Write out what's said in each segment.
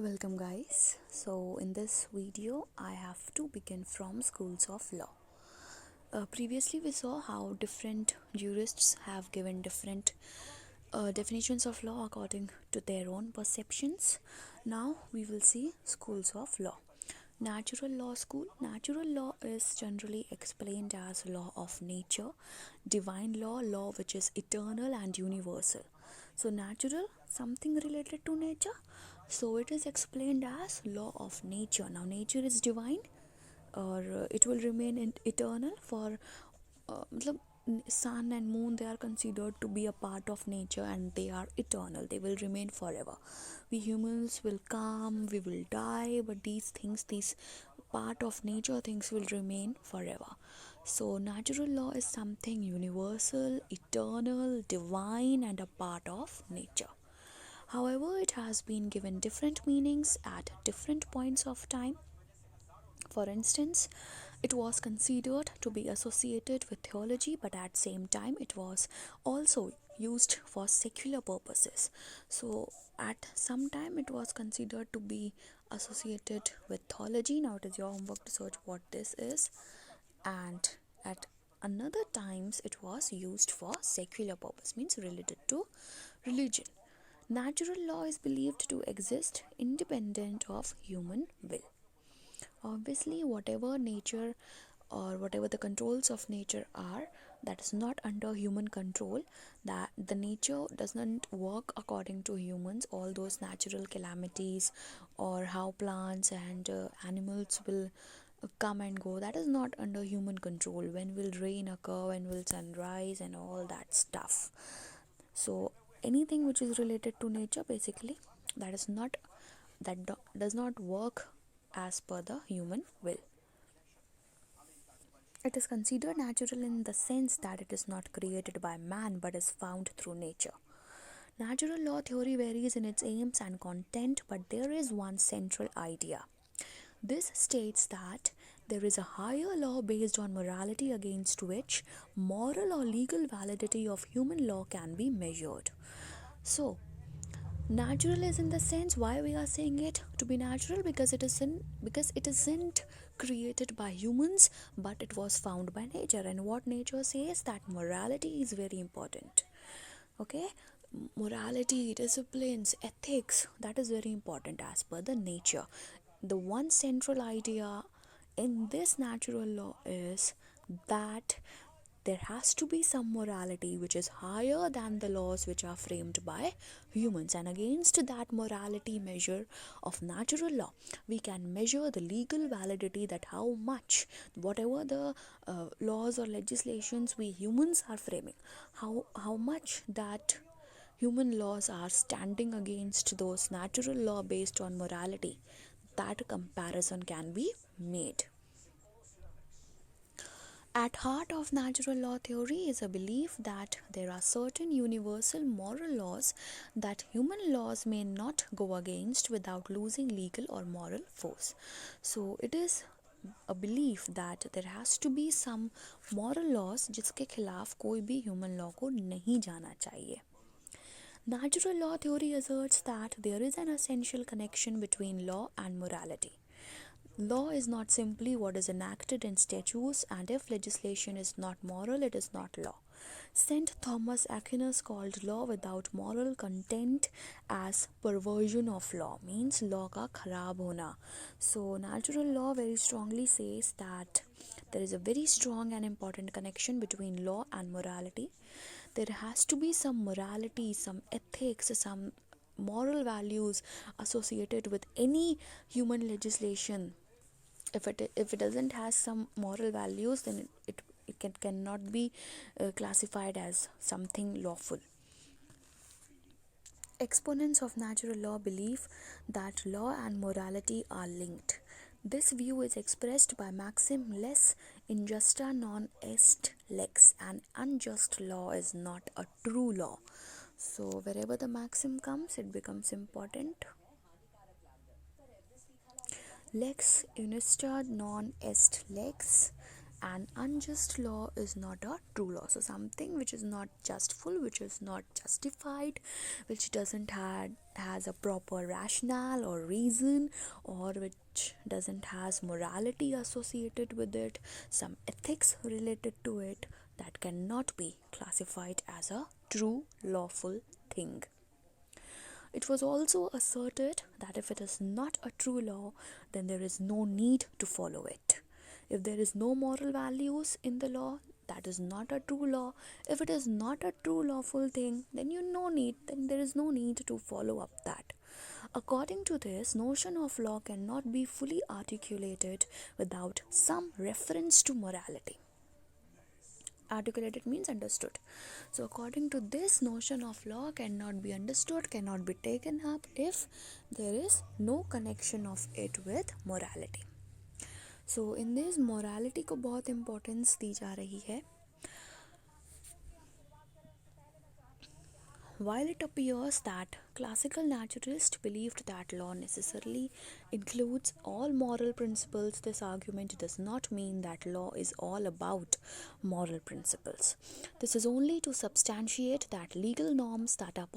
Welcome guys. So in this video I have to begin from schools of law. Previously we saw how different jurists have given different definitions of law according to their own perceptions. Now we will see schools of law. Natural law school. Natural law is generally explained as law of nature, divine law, law which is eternal and universal. So natural, something related to nature, so it is explained as law of nature. Now nature is divine, or it will remain eternal. For matlab, sun and moon, they are considered to be a part of nature and they are eternal, they will remain forever. We humans will come, we will die, but these things, these part of nature things will remain forever. So natural law is something universal, eternal, divine, and a part of nature. However, it has been given different meanings at different points of time. For instance, it was considered to be associated with theology, but at same time it was also used for secular purposes. So at some time it was considered to be associated with theology. Now it is your homework to search what this is. And at another times it was used for secular purpose, means related to religion. Natural law is believed to exist independent of human will. Obviously, whatever nature or whatever the controls of nature are, that is not under human control, that the nature doesn't work according to humans. All those natural calamities or how plants and animals will come and go, that is not under human control. When will rain occur, when will sun rise, and all that stuff. So anything which is related to nature, basically, that is not, does not work as per the human will. It is considered natural in the sense that it is not created by man but is found through nature. Natural law theory varies in its aims and content, but there is one central idea. This states that there is a higher law based on morality against which moral or legal validity of human law can be measured. So, natural is in the sense, why we are saying it to be natural, because it isn't created by humans, but it was found by nature. And what nature says, that morality is very important. Okay, morality, disciplines, ethics, that is very important as per the nature. The one central idea in this natural law is that there has to be some morality which is higher than the laws which are framed by humans, and against that morality measure of natural law we can measure the legal validity, that how much whatever the laws or legislations we humans are framing, how much that human laws are standing against those natural law based on morality, that comparison can be made. At heart of natural law theory is a belief that there are certain universal moral laws that human laws may not go against without losing legal or moral force. So it is a belief that there has to be some moral laws जिसके खिलाफ कोई भी human law को नहीं जाना चाहिए. Natural law theory asserts that there is an essential connection between law and morality. Law is not simply what is enacted in statutes, and if legislation is not moral, it is not law. St. Thomas Aquinas called law without moral content as perversion of law, means law ka kharab hona. So natural law very strongly says that there is a very strong and important connection between law and morality. There has to be some morality, some ethics, some moral values associated with any human legislation. If it doesn't has some moral values, then it cannot be classified as something lawful. Exponents of natural law believe that law and morality are linked. This view is expressed by maxim "Lex injusta non est lex", an unjust law is not a true law. So wherever the maxim comes, it becomes important. Lex injusta non est lex, an unjust law is not a true law. So something which is not justful, which is not justified, which doesn't has a proper rationale or reason, or which doesn't has morality associated with it, some ethics related to it, that cannot be classified as a true lawful thing. It was also asserted that if it is not a true law, then there is no need to follow it. If there is no moral values in the law, that is not a true law. If it is not a true lawful thing, then there is no need to follow up that. According to this, notion of law cannot be fully articulated without some reference to morality. Articulated means understood. So according to this, notion of law cannot be understood, cannot be taken up if there is no connection of it with morality. So in this, morality को बहुत importance दी जा रही है. While it appears that classical naturalists believed that law necessarily includes all moral principles, this argument does not mean that law is all about moral principles. This is only to substantiate that legal norms that are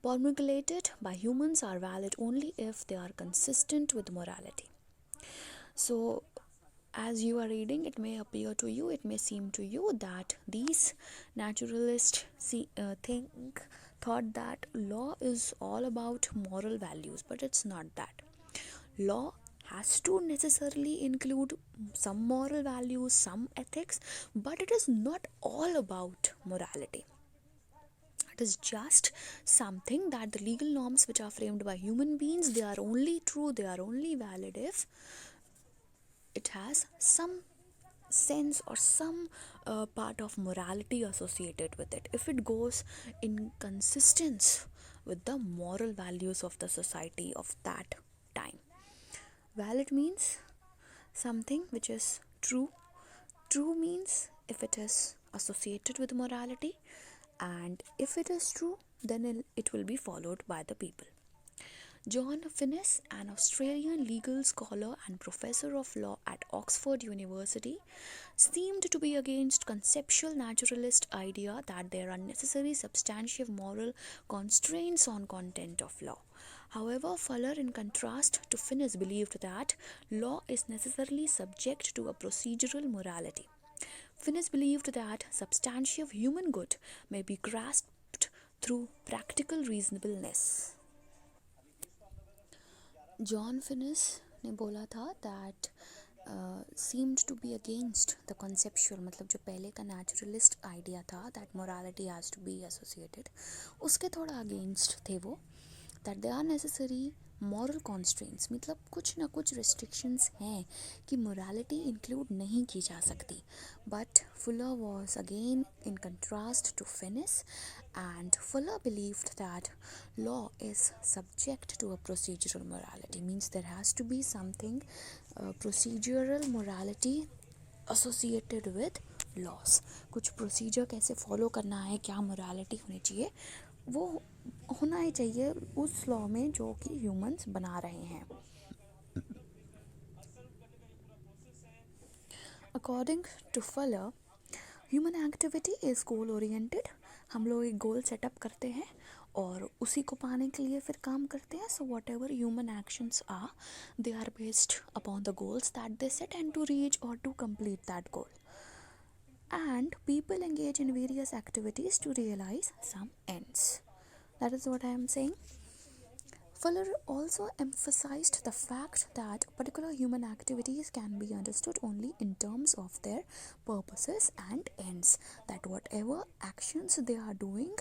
promulgated by humans are valid only if they are consistent with morality. So, as you are reading, it may appear to you, it may seem to you that these naturalists thought that law is all about moral values, but it's not that. Law has to necessarily include some moral values, some ethics, but it is not all about morality. It is just something that the legal norms which are framed by human beings, they are only true, they are only valid if it has some sense or some part of morality associated with it. If it goes in consistence with the moral values of the society of that time. Valid means something which is true. True means if it is associated with morality, and if it is true, then it will be followed by the people. John Finnis, an Australian legal scholar and professor of law at Oxford University, seemed to be against conceptual naturalist idea that there are necessary substantive moral constraints on content of law. However, Fuller, in contrast to Finnis, believed that law is necessarily subject to a procedural morality. Finnis believed that substantive human good may be grasped through practical reasonableness. John finish ने बोला था that seemed to be against the conceptual, मतलब जो पहले का naturalist idea था that morality has to be associated, उसके थोड़ा against थे वो, that there are necessary moral constraints, मतलब कुछ ना कुछ restrictions हैं कि morality include नहीं की जा सकती. But Fuller was again in contrast to Finnis, and Fuller believed that law is subject to a procedural morality, means there has to be something procedural morality associated with laws. कुछ procedure कैसे follow करना है, क्या morality होनी चाहिए, वो होना ही चाहिए उस law में जो कि humans बना रहे हैं. According to Fuller, human activity is goal oriented. हम लोग एक गोल सेटअप करते हैं और उसी को पाने के लिए फिर काम करते हैं. So whatever human actions are, they are based upon the goals that they set and to reach और to complete that goal. And people engage in various activities to realize some ends. That is what I am saying. Fuller also emphasized the fact that particular human activities can be understood only in terms of their purposes and ends. That whatever actions they are doing,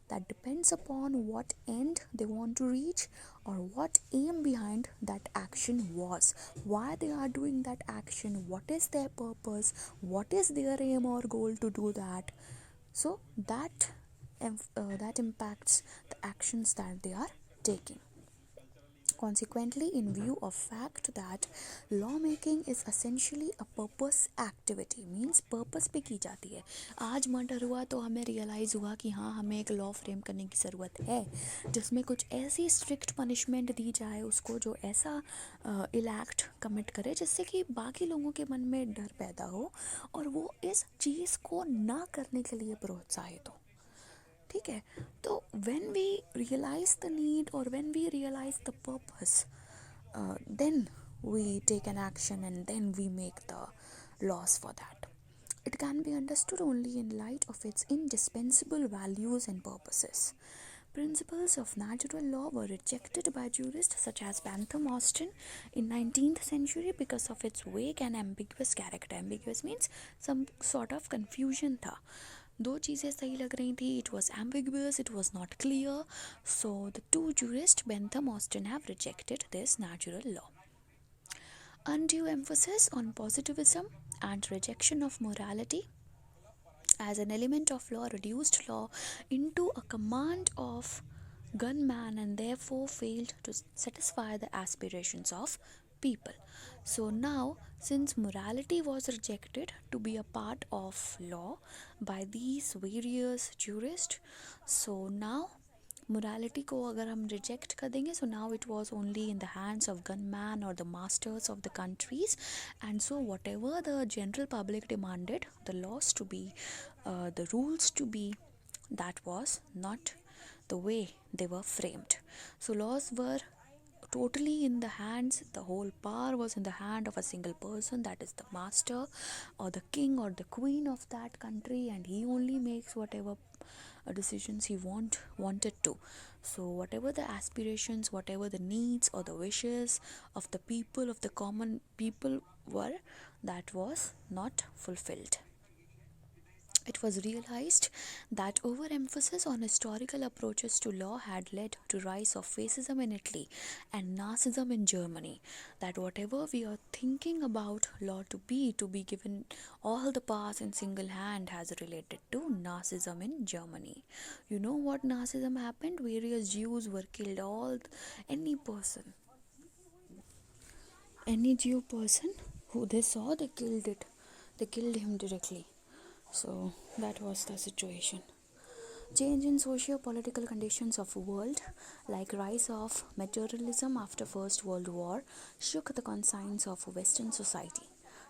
that depends upon what end they want to reach or what aim behind that action was. Why they are doing that action, what is their purpose, what is their aim or goal to do that. So that impacts the actions that they are taking. Consequently, in view of fact that lawmaking is essentially a purpose activity, means purpose पे की जाती है. आज murder हुआ तो हमें realise हुआ कि हाँ, हमें एक लॉ फ्रेम करने की ज़रूरत है जिसमें कुछ ऐसी स्ट्रिक्ट पनिशमेंट दी जाए उसको जो ऐसा इल एक्ट कमिट करे जिससे कि बाकी लोगों के मन में डर पैदा हो और वो इस चीज़ को ना करने के लिए प्रोत्साहित हो. ठीक है. तो when we realise the need और when we realise the purpose, then we take an action and then we make the laws for that. It can be understood only in light of its indispensable values and purposes. Principles of natural law were rejected by jurists such as Bentham Austin in 19th century because of its vague and ambiguous character. Ambiguous means some sort of confusion था. दो चीज़ें सही लग रही थी. It was ambiguous, it was not clear. So the two jurists Bentham Austin have rejected this natural law. Undue emphasis on positivism and rejection of morality as an element of law reduced law into a command of gunman and therefore failed to satisfy the aspirations of people. So now, since morality was rejected to be a part of law by these various jurists, so now morality को अगर हम reject कर देंगे, so now it was only in the hands of gunman or the masters of the countries, and so whatever the general public demanded the laws to be, the rules to be, that was not the way they were framed. So laws were totally in the hands, the whole power was in the hand of a single person, that is the master or the king or the queen of that country, and he only makes whatever decisions he wanted to. So whatever the aspirations, whatever the needs or the wishes of the people, of the common people were, that was not fulfilled. It was realized that overemphasis on historical approaches to law had led to rise of fascism in Italy and Nazism in Germany. That whatever we are thinking about law to be given all the powers in single hand has related to Nazism in Germany. You know what Nazism happened? Various Jews were killed. Any Jew person who they saw, they killed it. They killed him directly. So that was the situation. Change in socio-political conditions of the world, like rise of materialism after First World War, shook the conscience of Western society.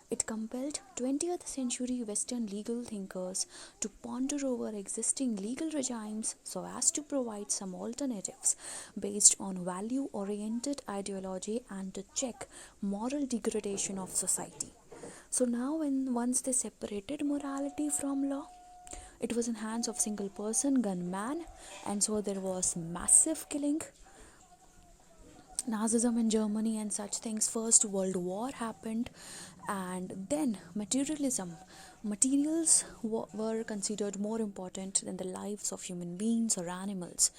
It compelled 20th century Western legal thinkers to ponder over existing legal regimes so as to provide some alternatives based on value-oriented ideology and to check moral degradation of society. So now once they separated morality from law, it was in hands of single person, gunman, and so there was massive killing. Nazism in Germany and such things. First World War happened, and then materialism. Materials were considered more important than the lives of human beings or animals,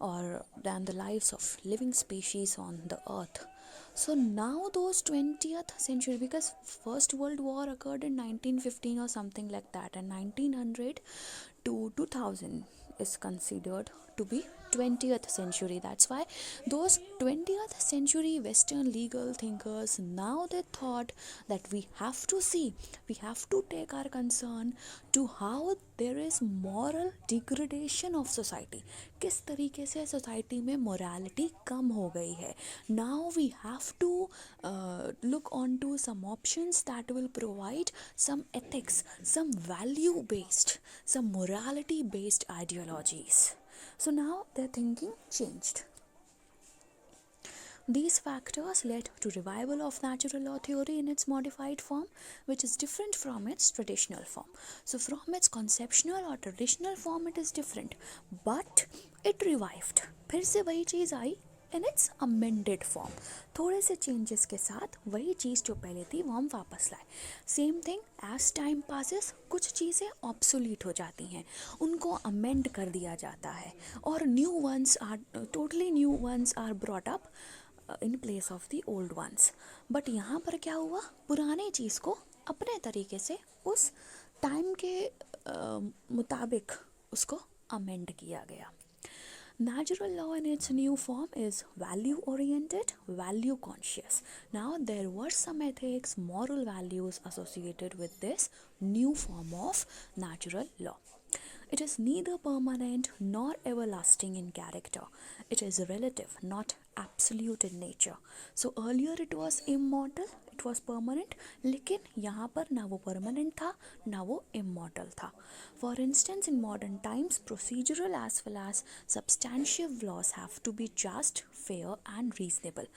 or than the lives of living species on the earth. So now those 20th century, because First World War occurred in 1915 or something like that, and 1900 to 2000 is considered to be 20th century. That's why those 20th century Western legal thinkers, now they thought that we have to take our concern to how there is moral degradation of society. किस तरीके से society में morality कम हो गई है. Now we have to look on to some options that will provide some ethics, some value based, some morality based ideologies. So now their thinking changed. These factors led to revival of natural law theory in its modified form, which is different from its traditional form. So from its conceptual or traditional form it is different, but it revived. फिर से वही चीज़ आई in its amended form. थोड़े से changes के साथ वही चीज़ जो पहले थी वो हम वापस लाए. Same thing as time passes, कुछ चीज़ें obsolete हो जाती हैं, उनको amend कर दिया जाता है, और totally new ones are brought up in place of the old ones. But यहाँ पर क्या हुआ, पुराने चीज़ को अपने तरीके से उस टाइम के मुताबिक उसको amend किया गया. Natural law in its new form is value oriented, value conscious. Now, there were some ethics, moral values associated with this new form of natural law. It is neither permanent nor everlasting in character. It is relative, not absolute in nature. So earlier it was immortal, it was permanent, लेकिन यहाँ पर ना वो permanent था ना वो immortal था. For instance, in modern times, procedural as well as substantive laws have to be just, fair and reasonable.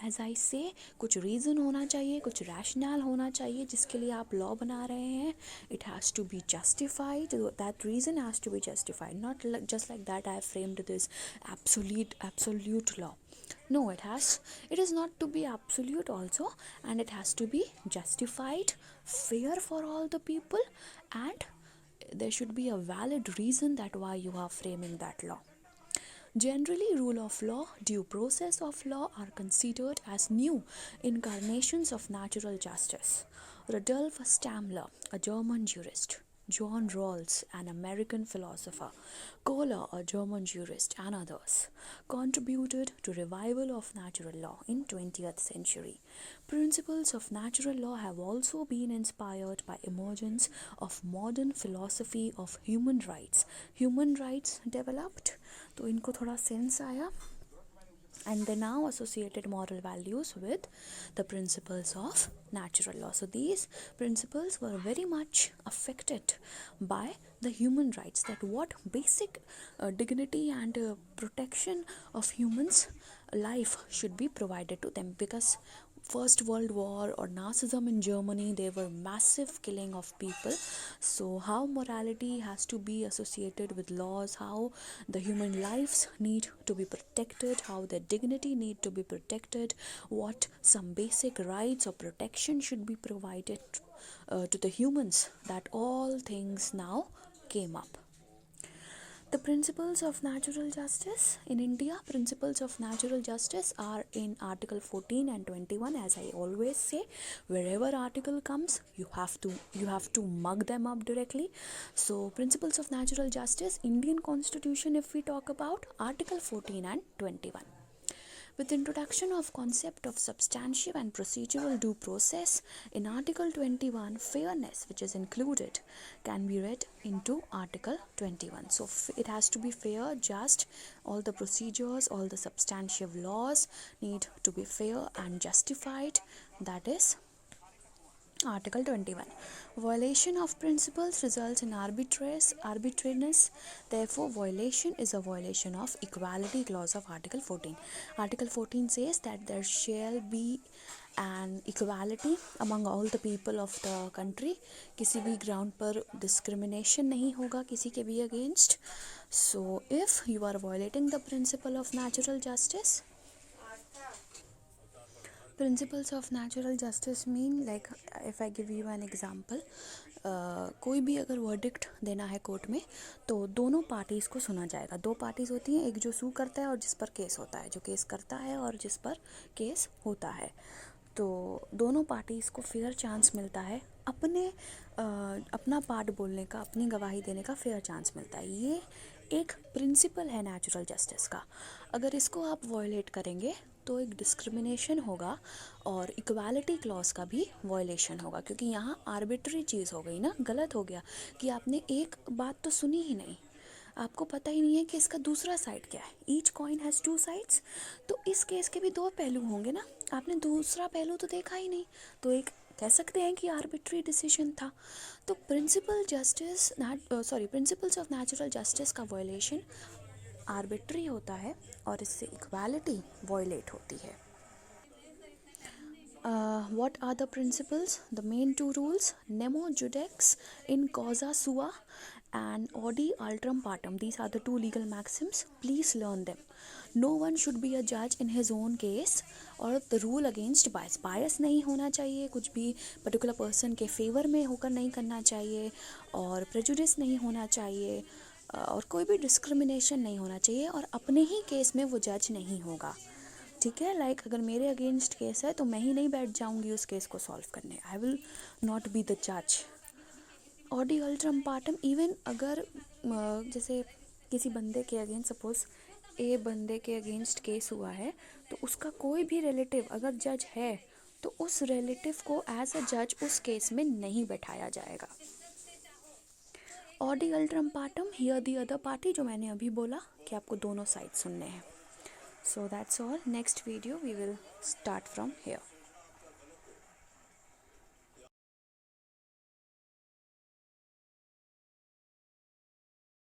As I say, कुछ reason होना चाहिए, कुछ rationale होना चाहिए जिसके लिए आप law बना रहे हैं. It has to be justified. That reason has to be justified. Not just like that I have framed this absolute law. No, it is not to be absolute also, and it has to be justified, fair for all the people, and there should be a valid reason that why you are framing that law. Generally, rule of law, due process of law are considered as new incarnations of natural justice. Rudolf Stammler, a German jurist, John Rawls, an American philosopher, Kohler, a German jurist, and others contributed to revival of natural law in 20th century. Principles of natural law have also been inspired by emergence of modern philosophy of human rights. Human rights developed, तो इनको थोड़ा sense आया, and they now associated moral values with the principles of natural law. So these principles were very much affected by the human rights, that what basic dignity and protection of humans life should be provided to them, because First World War or Nazism in Germany, there were massive killing of people. So how morality has to be associated with laws, how the human lives need to be protected, how their dignity need to be protected, what some basic rights or protection should be provided to the humans, that all things now came up. The principles of natural justice in India, principles of natural justice are in Article 14 and 21. As I always say, wherever article comes, you have to mug them up directly. So principles of natural justice, Indian Constitution, if we talk about Article 14 and 21. With introduction of concept of substantive and procedural due process in Article 21, fairness, which is included, can be read into Article 21. So it has to be fair, just, all the procedures, all the substantive laws need to be fair and justified. That is Article 21. Violation of principles results in arbitrariness. Therefore, violation is a violation of equality clause of Article 14. Article 14 says that there shall be an equality among all the people of the country. किसी भी ground पर discrimination नहीं होगा किसी के भी against. So, if you are violating the principle of natural justice, principles of natural justice mean, like if I give you an example, कोई भी अगर वर्डिक्ट देना है कोर्ट में तो दोनों पार्टीज़ को सुना जाएगा. दो पार्टीज़ होती हैं, एक जो सू करता है और जिस पर केस होता है, जो केस करता है और जिस पर केस होता है. तो दोनों पार्टीज़ को फेयर चांस मिलता है अपना पार्ट बोलने का, अपनी गवाही देने का फेयर चांस मिलता है. ये एक प्रिंसिपल है नेचुरल जस्टिस का. अगर इसको आप वॉयलेट करेंगे तो एक डिस्क्रिमिनेशन होगा और इक्वालिटी क्लॉज का भी वॉयलेशन होगा, क्योंकि यहाँ आर्बिट्री चीज़ हो गई ना, गलत हो गया कि आपने एक बात तो सुनी ही नहीं, आपको पता ही नहीं है कि इसका दूसरा साइड क्या है. Each coin has two sides. तो इस केस के भी दो पहलू होंगे ना, आपने दूसरा पहलू तो देखा ही नहीं, तो एक कह सकते हैं कि आर्बिट्री डिसीजन था. तो प्रिंसिपल्स ऑफ नेचुरल जस्टिस का वॉयलेशन आर्बिट्री होता है और इससे इक्वालिटी वॉयलेट होती है. What are the principles? The main two rules, nemo judex in causa sua and odi altrum partem. These are the two legal maxims. Please learn them. No one should be a judge in his own case. और the rule against bias. Bias नहीं होना चाहिए, कुछ भी particular person के favour में होकर नहीं करना चाहिए, और प्रेजुडिस नहीं होना चाहिए, और कोई भी डिस्क्रिमिनेशन नहीं होना चाहिए, और अपने ही केस में वो जज नहीं होगा. ठीक है, लाइक अगर मेरे अगेंस्ट केस है तो मैं ही नहीं बैठ जाऊंगी उस केस को सॉल्व करने. I will not be the जज. ऑडी अल्ट्रम पार्टम, इवन अगर जैसे किसी बंदे के अगेंस्ट सपोज ए बंदे के अगेंस्ट केस हुआ है तो उसका कोई भी रिलेटिव अगर जज है तो उस रिलेटिव को एज अ जज उस केस में नहीं बैठाया जाएगा। Audi alteram partem hear the other party, जो मैंने अभी बोला कि आपको दोनों साइड सुनने हैं। So that's all. Next video we will start from here.